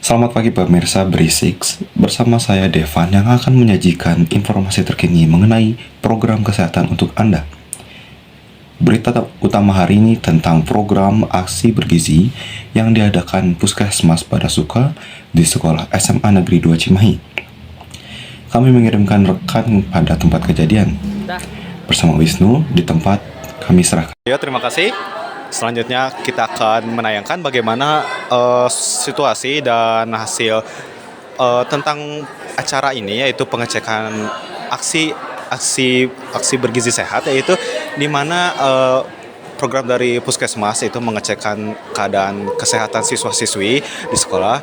Selamat pagi pemirsa Berisik, bersama saya Devan yang akan menyajikan informasi terkini mengenai program kesehatan untuk Anda. Berita utama hari ini tentang program aksi bergizi yang diadakan Puskesmas pada Suka di Sekolah SMA Negeri 2 Cimahi. Kami mengirimkan rekan pada tempat kejadian. Bersama Wisnu di tempat kami serahkan. Ya, terima kasih. Selanjutnya kita akan menayangkan bagaimana situasi dan hasil tentang acara ini, yaitu pengecekan aksi bergizi sehat, yaitu di mana program dari Puskesmas itu mengecekkan keadaan kesehatan siswa-siswi di sekolah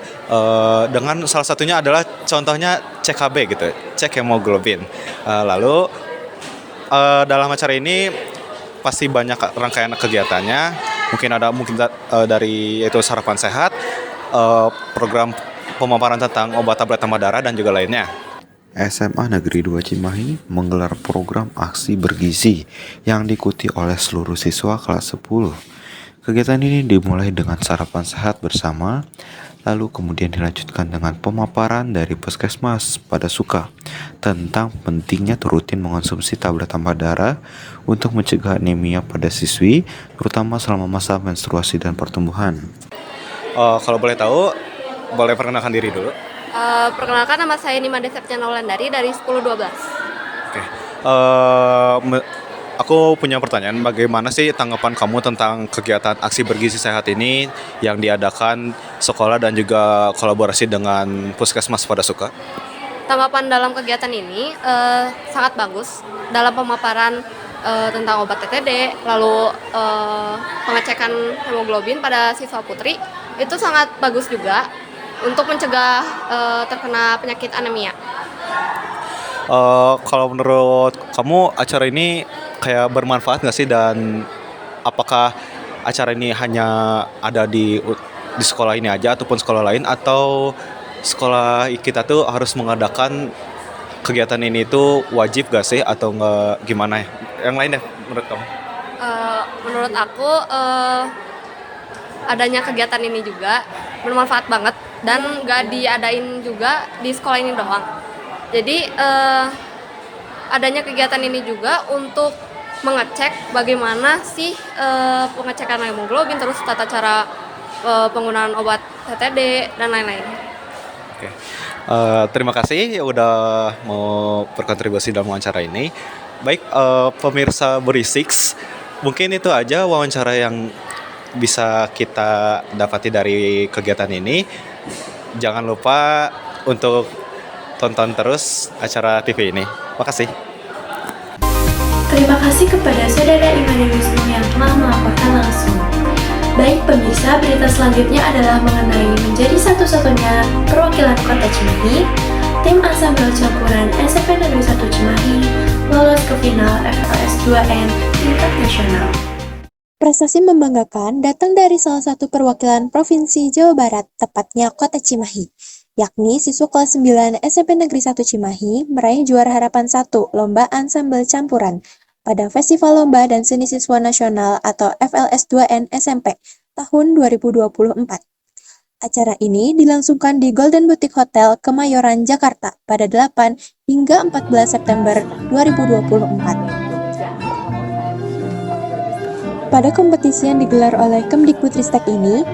dengan salah satunya adalah contohnya CKB gitu, cek hemoglobin. Lalu dalam acara ini pasti banyak rangkaian kegiatannya. Mungkin dari yaitu sarapan sehat, program pemaparan tentang obat tablet tambah darah dan juga lainnya. SMA Negeri 2 Cimahi menggelar program aksi bergizi yang diikuti oleh seluruh siswa kelas 10. Kegiatan ini dimulai dengan sarapan sehat bersama, lalu kemudian dilanjutkan dengan pemaparan dari Puskesmas pada Suka tentang pentingnya rutin mengonsumsi tablet tambah darah untuk mencegah anemia pada siswi, terutama selama masa menstruasi dan pertumbuhan. Kalau boleh tahu, boleh perkenalkan diri dulu. Perkenalkan, nama saya Nima Deseptiana Wulandari dari 1012. Oke. Aku punya pertanyaan, bagaimana sih tanggapan kamu tentang kegiatan aksi bergizi sehat ini yang diadakan sekolah dan juga kolaborasi dengan Puskesmas pada Suka? Tanggapan dalam kegiatan ini sangat bagus dalam pemaparan tentang obat TTD, lalu pengecekan hemoglobin pada siswa putri itu sangat bagus juga untuk mencegah terkena penyakit anemia. Kalau menurut kamu acara ini kayak bermanfaat nggak sih, dan apakah acara ini hanya ada di sekolah ini aja ataupun sekolah lain, atau sekolah kita tuh harus mengadakan kegiatan ini tuh wajib gak sih atau nggak, gimana ya? Yang lain deh menurut kamu? Menurut aku adanya kegiatan ini juga bermanfaat banget dan nggak diadain juga di sekolah ini doang. Jadi adanya kegiatan ini juga untuk mengecek bagaimana sih pengecekan hemoglobin, terus tata cara penggunaan obat TTD dan lain-lain. Oke. Terima kasih ya udah mau berkontribusi dalam wawancara ini. Baik, pemirsa Berisik, mungkin itu aja wawancara yang bisa kita dapati dari kegiatan ini. Jangan lupa untuk tonton terus acara TV ini. Makasih. Terima kasih kepada Saudara Imani Wisnu yang telah melaporkan langsung. Baik pemirsa, berita selanjutnya adalah mengenai menjadi satu-satunya perwakilan Kota Cimahi, tim ansambel campuran SMP Negeri 1 Cimahi lolos ke final FLS 2N tingkat nasional. Prestasi membanggakan datang dari salah satu perwakilan Provinsi Jawa Barat, tepatnya Kota Cimahi, yakni siswa kelas 9 SMP Negeri 1 Cimahi meraih juara harapan 1 Lomba Ansambel Campuran pada Festival Lomba dan Seni Siswa Nasional atau FLS 2N SMP tahun 2024. Acara ini dilangsungkan di Golden Boutique Hotel Kemayoran, Jakarta pada 8 hingga 14 September 2024. Pada kompetisi yang digelar oleh Kemdikbudristek ini,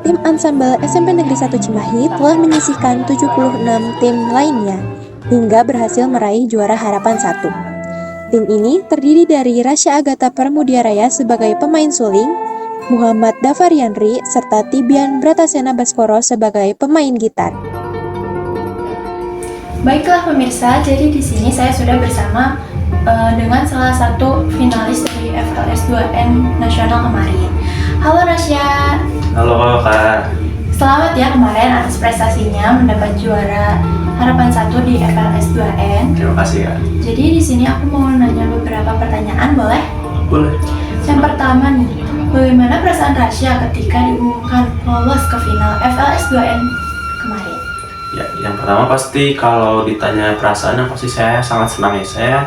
tim ansambel SMP Negeri 1 Cimahi telah menyisihkan 76 tim lainnya hingga berhasil meraih juara harapan 1. Tim ini terdiri dari Rasya Agatha Pramudiaraya sebagai pemain suling, Muhammad Davarianri, serta Tibian Bratasena Baskoro sebagai pemain gitar. Baiklah pemirsa, jadi di sini saya sudah bersama dengan salah satu finalis dari FLS 2N nasional kemarin. Halo Rasya. Halo Kak. Selamat ya kemarin atas prestasinya mendapat juara harapan 1 di FLS 2N. Terima kasih Kak. Jadi di sini aku mau nanya beberapa pertanyaan, boleh? Boleh. Yang pertama nih, bagaimana perasaan Rasya ketika diumumkan lolos ke final FLS 2N kemarin? Ya, yang pertama pasti kalau ditanya perasaan, yang pasti saya sangat senang ya. Saya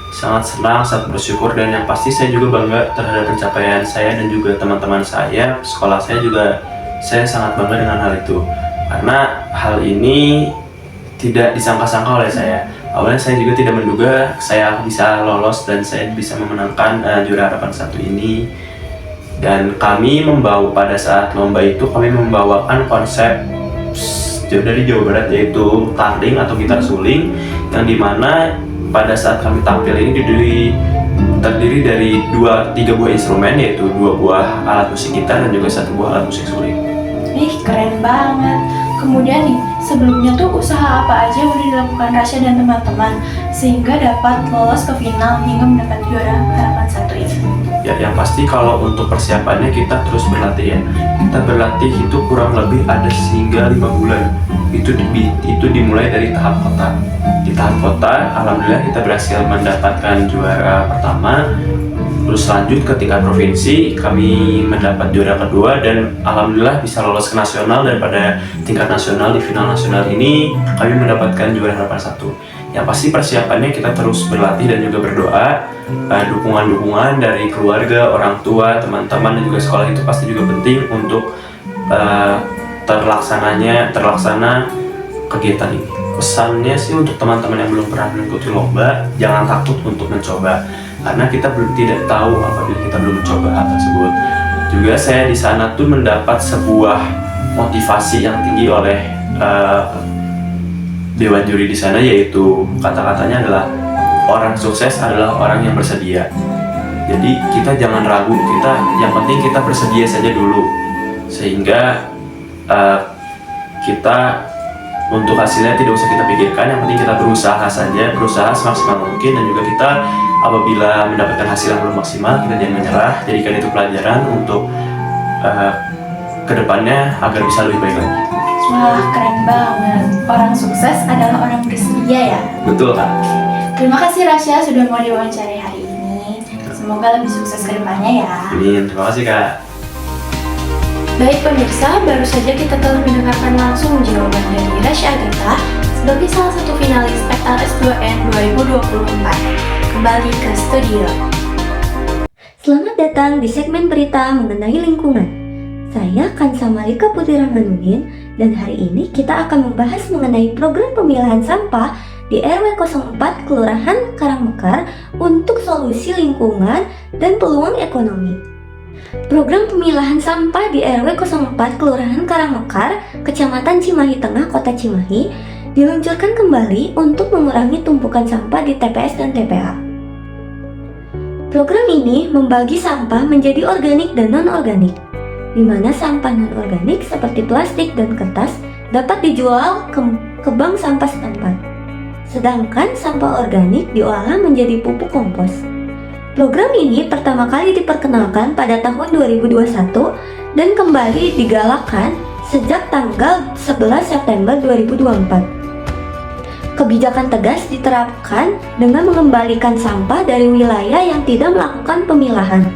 sangat senang, sangat bersyukur, dan yang pasti saya juga bangga terhadap pencapaian saya dan juga teman-teman saya, sekolah saya juga, saya sangat bangga dengan hal itu. karena hal ini tidak disangka-sangka oleh saya. Awalnya saya juga tidak menduga saya bisa lolos dan saya bisa memenangkan juara harapan 1 ini. Dan kami pada saat lomba itu kami membawakan konsep dari Jawa Barat, yaitu tarding atau gitar suling, yang dimana pada saat kami tampil ini terdiri dari 3 buah instrumen, yaitu 2 buah alat musik gitar dan juga 1 buah alat musik suling. Ih, keren banget. Kemudian nih, sebelumnya tuh usaha apa aja yang udah dilakukan Rasya dan teman-teman sehingga dapat lolos ke final hingga mendapat juara harapan 1 ini? Ya, yang pasti kalau untuk persiapannya kita terus berlatih ya. Kita berlatih itu kurang lebih ada hingga 5 bulan. Itu dimulai dari tahap kota. Di tahap kota, alhamdulillah kita berhasil mendapatkan juara pertama. Terus lanjut ke tingkat provinsi, kami mendapat juara kedua dan alhamdulillah bisa lolos ke nasional, dan pada tingkat nasional di final nasional ini kami mendapatkan juara harapan 1. Yang pasti persiapannya kita terus berlatih dan juga berdoa. Dukungan-dukungan dari keluarga, orang tua, teman-teman dan juga sekolah itu pasti juga penting untuk terlaksana kegiatan ini. Pesannya sih untuk teman-teman yang belum pernah mengikuti lomba, jangan takut untuk mencoba. Karena kita tidak tahu apabila kita belum mencoba hal tersebut. Juga saya di sana tuh mendapat sebuah motivasi yang tinggi oleh dewan juri di sana, yaitu kata-katanya adalah orang sukses adalah orang yang bersedia. Jadi kita jangan ragu, yang penting kita bersedia saja dulu, sehingga kita untuk hasilnya tidak usah kita pikirkan, yang penting kita berusaha semaksimal mungkin, dan juga kita apabila mendapatkan hasil yang belum maksimal, kita jangan menyerah, jadikan itu pelajaran untuk kedepannya agar bisa lebih baik lagi. Wah, keren banget. Orang sukses adalah orang bersedia ya? Betul, Kak. Terima kasih Rasya sudah mau diwawancarai hari ini. Semoga lebih sukses ke depannya ya. Amin, terima kasih Kak. Baik pemirsa, baru saja kita telah mendengarkan langsung jawaban dari Rasya Agatha sebagai salah satu finalis FLS2N 2024. Kembali ke studio. Selamat datang di segmen berita mengenai lingkungan. Saya Kansa Malika Putri Rahmanuddin, dan hari ini kita akan membahas mengenai program pemilahan sampah di RW 04 Kelurahan Karangmekar untuk solusi lingkungan dan peluang ekonomi. Program pemilahan sampah di RW 04 Kelurahan Karangmekar, Kecamatan Cimahi Tengah, Kota Cimahi, diluncurkan kembali untuk mengurangi tumpukan sampah di TPS dan TPA. Program ini membagi sampah menjadi organik dan non-organik, di mana sampah non-organik seperti plastik dan kertas dapat dijual ke bank sampah setempat. Sedangkan sampah organik diolah menjadi pupuk kompos. Program ini pertama kali diperkenalkan pada tahun 2021 dan kembali digalakkan sejak tanggal 11 September 2024. Kebijakan tegas diterapkan dengan mengembalikan sampah dari wilayah yang tidak melakukan pemilahan.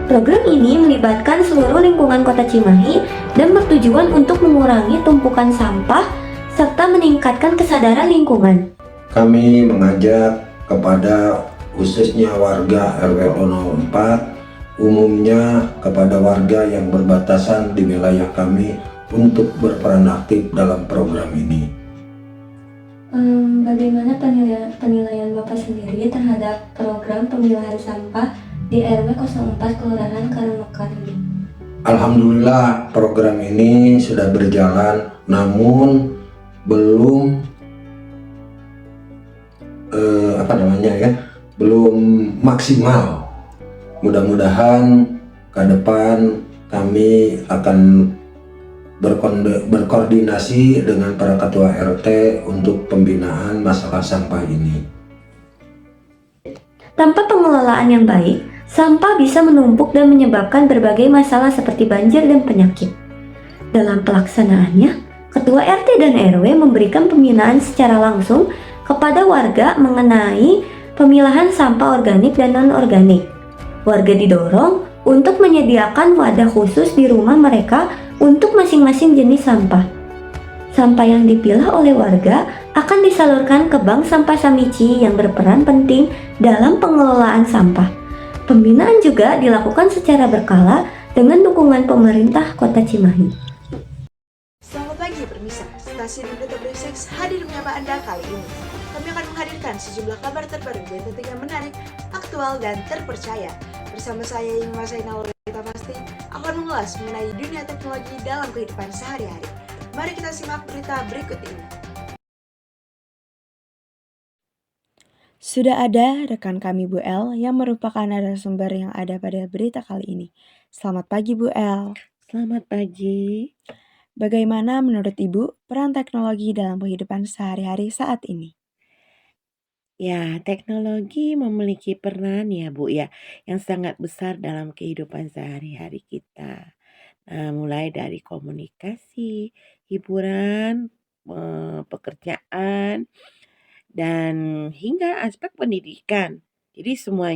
Program ini melibatkan seluruh lingkungan Kota Cimahi dan bertujuan untuk mengurangi tumpukan sampah serta meningkatkan kesadaran lingkungan. Kami mengajak kepada khususnya warga RW 04, umumnya kepada warga yang berbatasan di wilayah kami untuk berperan aktif dalam program ini. Bagaimana penilaian Bapak sendiri terhadap program pemilahan sampah di RW 04 Kelurahan Karangmekar ini? Alhamdulillah program ini sudah berjalan, namun belum belum maksimal. Mudah-mudahan ke depan kami akan berkoordinasi dengan para ketua RT untuk pembinaan masalah sampah ini. Tanpa pengelolaan yang baik, sampah bisa menumpuk dan menyebabkan berbagai masalah seperti banjir dan penyakit. Dalam pelaksanaannya, Ketua RT dan RW memberikan pembinaan secara langsung kepada warga mengenai pemilahan sampah organik dan non-organik. Warga didorong untuk menyediakan wadah khusus di rumah mereka untuk masing-masing jenis sampah. Sampah yang dipilah oleh warga akan disalurkan ke Bank Sampah Samici yang berperan penting dalam pengelolaan sampah. Pembinaan juga dilakukan secara berkala dengan dukungan pemerintah Kota Cimahi. Selamat pagi Pemirsa, stasiun Berita Berisik hadir menyapa Anda kali ini. Kami akan menghadirkan sejumlah kabar terbaru dan tentunya menarik, aktual, dan terpercaya. Bersama saya Ima Zainal Berita Pasti akan mengulas mengenai dunia teknologi dalam kehidupan sehari-hari. Mari kita simak berita berikut ini. Sudah ada rekan kami Bu El yang merupakan narasumber yang ada pada berita kali ini. Selamat pagi Bu El. Selamat pagi. Bagaimana menurut Ibu peran teknologi dalam kehidupan sehari-hari saat ini? Ya, teknologi memiliki peran ya Bu ya, yang sangat besar dalam kehidupan sehari-hari kita. Mulai dari komunikasi, hiburan, pekerjaan, dan hingga aspek pendidikan. Jadi semua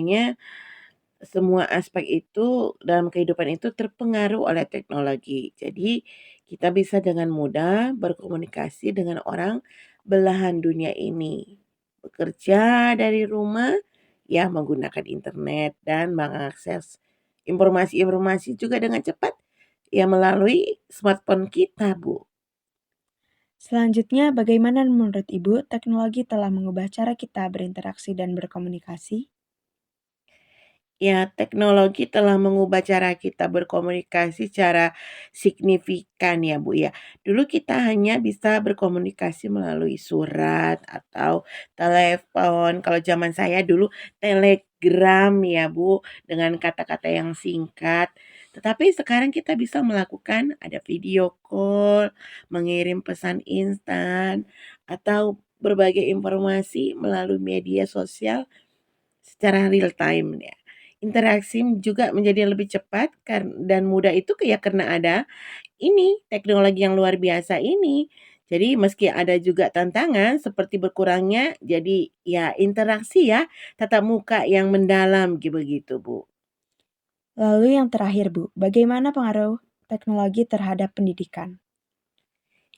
aspek itu dalam kehidupan itu terpengaruh oleh teknologi. Jadi kita bisa dengan mudah berkomunikasi dengan orang belahan dunia ini. Bekerja dari rumah ya menggunakan internet dan mengakses informasi-informasi juga dengan cepat ya melalui smartphone kita, Bu. Selanjutnya, bagaimana menurut Ibu teknologi telah mengubah cara kita berinteraksi dan berkomunikasi? Ya, teknologi telah mengubah cara kita berkomunikasi secara signifikan ya Bu ya. Dulu kita hanya bisa berkomunikasi melalui surat atau telepon. Kalau zaman saya dulu telegram ya Bu, dengan kata-kata yang singkat. Tetapi sekarang kita bisa melakukan ada video call, mengirim pesan instan, atau berbagai informasi melalui media sosial secara real time ya. Interaksi juga menjadi lebih cepat dan mudah itu ya karena ada ini teknologi yang luar biasa ini. Jadi meski ada juga tantangan seperti berkurangnya jadi ya interaksi ya tatap muka yang mendalam begitu Bu. Lalu yang terakhir Bu, bagaimana pengaruh teknologi terhadap pendidikan?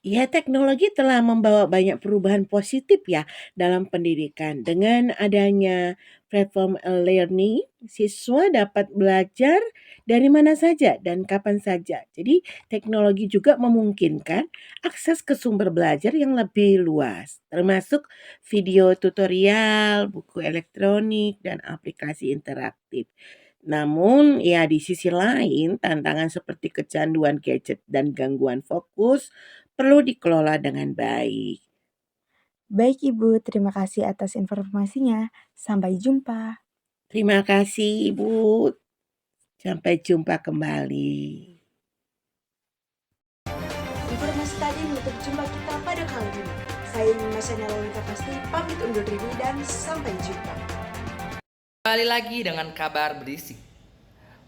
Ya, teknologi telah membawa banyak perubahan positif ya dalam pendidikan. Dengan adanya platform e-learning, siswa dapat belajar dari mana saja dan kapan saja. Jadi, teknologi juga memungkinkan akses ke sumber belajar yang lebih luas, termasuk video tutorial, buku elektronik, dan aplikasi interaktif. Namun, ya di sisi lain, tantangan seperti kecanduan gadget dan gangguan fokus perlu dikelola dengan baik. Baik Ibu, terima kasih atas informasinya. Sampai jumpa. Terima kasih Ibu. Sampai jumpa kembali. Informasi tadi menutup jumpa kita pada kali ini. Saya Ima Zainal Berita Pasti pamit undur diri dan sampai jumpa. Kembali lagi dengan kabar berisik.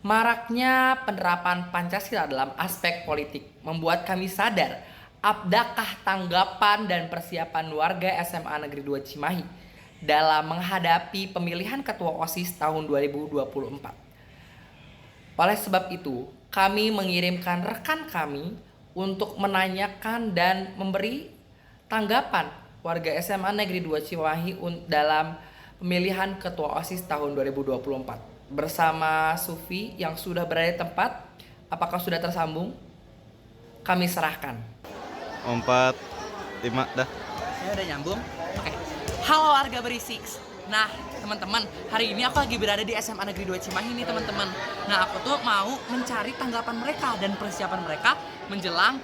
Maraknya penerapan Pancasila dalam aspek politik membuat kami sadar adakah tanggapan dan persiapan warga SMA Negeri 2 Cimahi dalam menghadapi pemilihan ketua OSIS tahun 2024. Oleh sebab itu, kami mengirimkan rekan kami untuk menanyakan dan memberi tanggapan warga SMA Negeri 2 Cimahi dalam pemilihan ketua OSIS tahun 2024. Bersama Sufi yang sudah berada di tempat, apakah sudah tersambung? Kami serahkan. 4, 5, dah. Saya udah nyambung. Oke. Halo warga berisik. Nah, teman-teman, hari ini aku lagi berada di SMA Negeri 2 Cimahi nih, teman-teman. Nah, aku tuh mau mencari tanggapan mereka dan persiapan mereka menjelang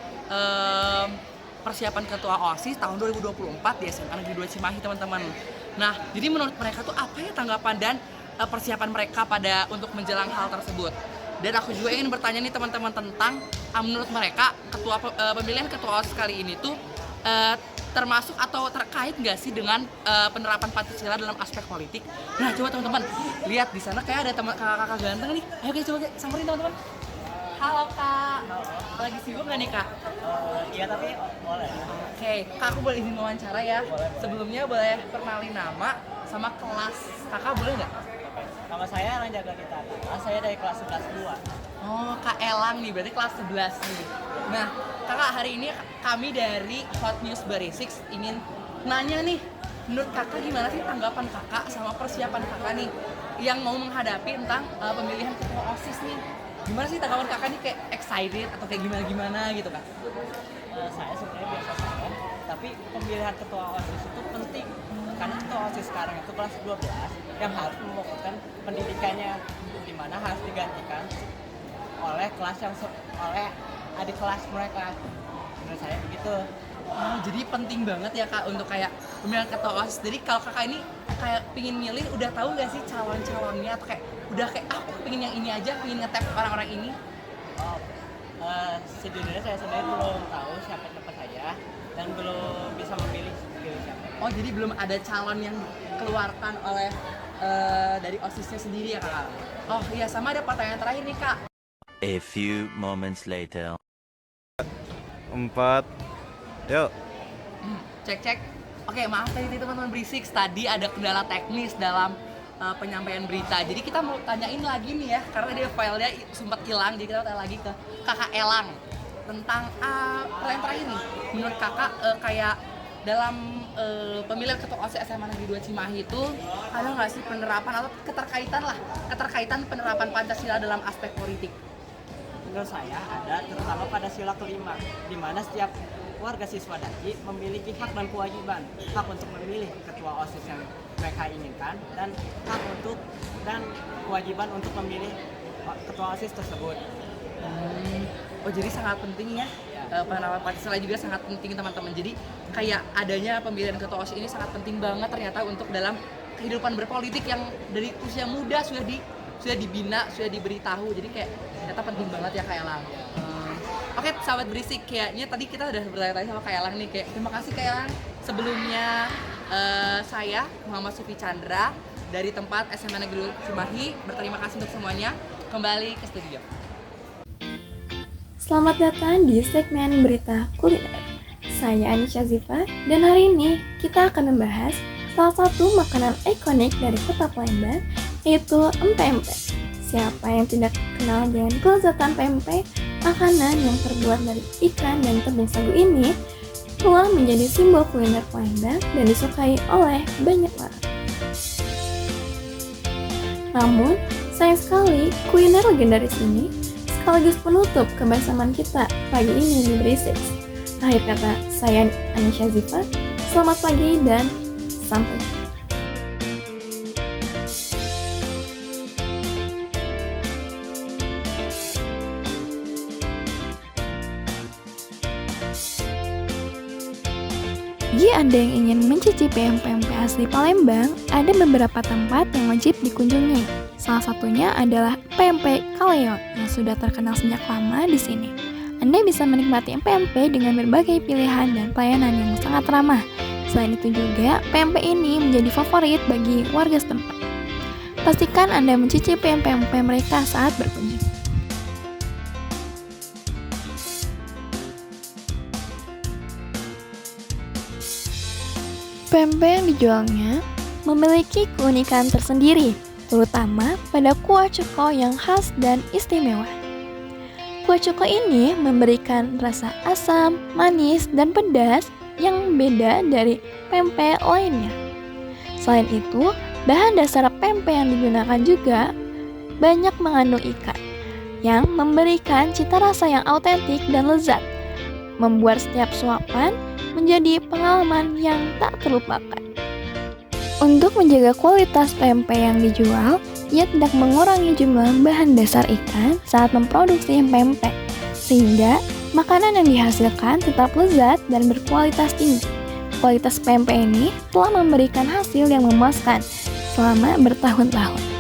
persiapan ketua OSIS tahun 2024 di SMA Negeri 2 Cimahi, teman-teman. Nah, jadi menurut mereka tuh apa ya tanggapan dan persiapan mereka untuk menjelang hal tersebut. Dan aku juga ingin bertanya nih teman-teman tentang menurut mereka pemilihan ketua OSIS kali ini tuh termasuk atau terkait nggak sih dengan penerapan Pancasila dalam aspek politik. Nah, coba teman-teman lihat di sana kayak ada kakak-kakak ganteng nih. Ayo kita coba samperin teman-teman. Halo Kak, lagi sibuk nggak nih Kak? Iya tapi boleh. Oke, Kak aku boleh izin wawancara ya. Sebelumnya boleh perkenalin nama sama kelas Kakak boleh nggak? Nama saya Elang Jaga Kita. Saya dari kelas 11 2. Oh, Kak Elang nih, berarti kelas 11 nih. Nah, Kakak hari ini kami dari Hot News Berisik ingin nanya nih, menurut Kakak gimana sih tanggapan Kakak sama persiapan Kakak nih yang mau menghadapi tentang pemilihan ketua OSIS nih? Gimana sih tanggapan Kakak nih, kayak excited atau kayak gimana-gimana gitu Kak? Saya sebenarnya biasa saja, tapi pemilihan ketua OSIS itu penting karena ketua OSIS sekarang itu kelas 12 yang harus memfokuskan pendidikannya, di mana harus digantikan oleh oleh adik kelas mereka. Menurut saya begitu. Oh, jadi penting banget ya Kak untuk kayak pemilihan ketua OSIS. Jadi kalau Kakak ini kayak pingin milih, udah tahu nggak sih calon-calonnya atau kayak udah kayak aku pingin yang ini aja, pingin ngetep orang-orang ini? Sejujurnya saya sendiri belum tahu siapa saya dan belum bisa memilih siapa. Oh, jadi belum ada calon yang dikeluarkan oleh dari OSISnya sendiri ya Kak? Oh iya, sama ada pertanyaan terakhir nih Kak. A few moments later. 4, yuk. Cek. Oke, maaf tadi teman-teman berisik. Tadi ada kendala teknis dalam penyampaian berita. Jadi kita mau tanyain lagi nih ya, karena dia filenya sempat hilang. Jadi kita tanya lagi ke Kakak Elang tentang pertanyaan terakhir nih. Menurut Kakak kayak dalam pemilihan ketua OSIS SMA Negeri 2 Cimahi itu ada nggak sih penerapan atau keterkaitan penerapan Pancasila dalam aspek politik? Menurut saya ada, terutama pada sila kelima, di mana setiap warga siswa Daki memiliki hak dan kewajiban, hak untuk memilih ketua OSIS yang mereka inginkan dan hak untuk dan kewajiban untuk memilih ketua OSIS tersebut. Oh, jadi sangat penting ya. Penerapan Pancasila juga sangat penting teman-teman. Jadi kayak adanya pemilihan ketua OSIS ini sangat penting banget ternyata untuk dalam kehidupan berpolitik yang dari usia muda sudah dibina, sudah diberitahu. Jadi kayak ternyata penting banget ya Kak Elang. Oke, sahabat berisik, kayaknya tadi kita udah bertanya-tanya sama Kak Elang nih. Kayak terima kasih Kak Elang. Sebelumnya saya Muhammad Sufi Chandra dari tempat SMA Negeri Cimahi berterima kasih untuk semuanya. Kembali ke studio. Selamat datang di segmen berita kuliner. Saya Anisha Ziva dan hari ini kita akan membahas salah satu makanan ikonik dari kota Palembang, yaitu empek-empek. Siapa yang tidak kenal dengan kelezatan pempek? Makanan yang terbuat dari ikan dan tepung sagu ini telah menjadi simbol kuliner Palembang dan disukai oleh banyak orang. Namun, sayang sekali kuliner legendaris ini sekaligus penutup kebersamaan kita pagi ini di Berisik. Akhir kata, saya Anisha Ziva. Selamat pagi dan sampai jumpa. Bagi Anda yang ingin mencicipi empek-empek asli Palembang, ada beberapa tempat yang wajib dikunjungi. Salah satunya adalah empek-empek Kaleo yang sudah terkenal sejak lama di sini. Anda bisa menikmati empek-empek dengan berbagai pilihan dan pelayanan yang sangat ramah. Selain itu juga, empek-empek ini menjadi favorit bagi warga setempat. Pastikan Anda mencicipi empek-empek mereka saat berkunjung. Pempek yang dijualnya memiliki keunikan tersendiri, terutama pada kuah cuko yang khas dan istimewa. Kuah cuko ini memberikan rasa asam, manis, dan pedas yang beda dari pempek lainnya. Selain itu, bahan dasar pempek yang digunakan juga banyak mengandung ikan, yang memberikan cita rasa yang autentik dan lezat, membuat setiap suapan menjadi pengalaman yang tak terlupakan. Untuk menjaga kualitas pempek yang dijual, ia tidak mengurangi jumlah bahan dasar ikan saat memproduksi pempek, sehingga makanan yang dihasilkan tetap lezat dan berkualitas tinggi. Kualitas pempek ini telah memberikan hasil yang memuaskan selama bertahun-tahun.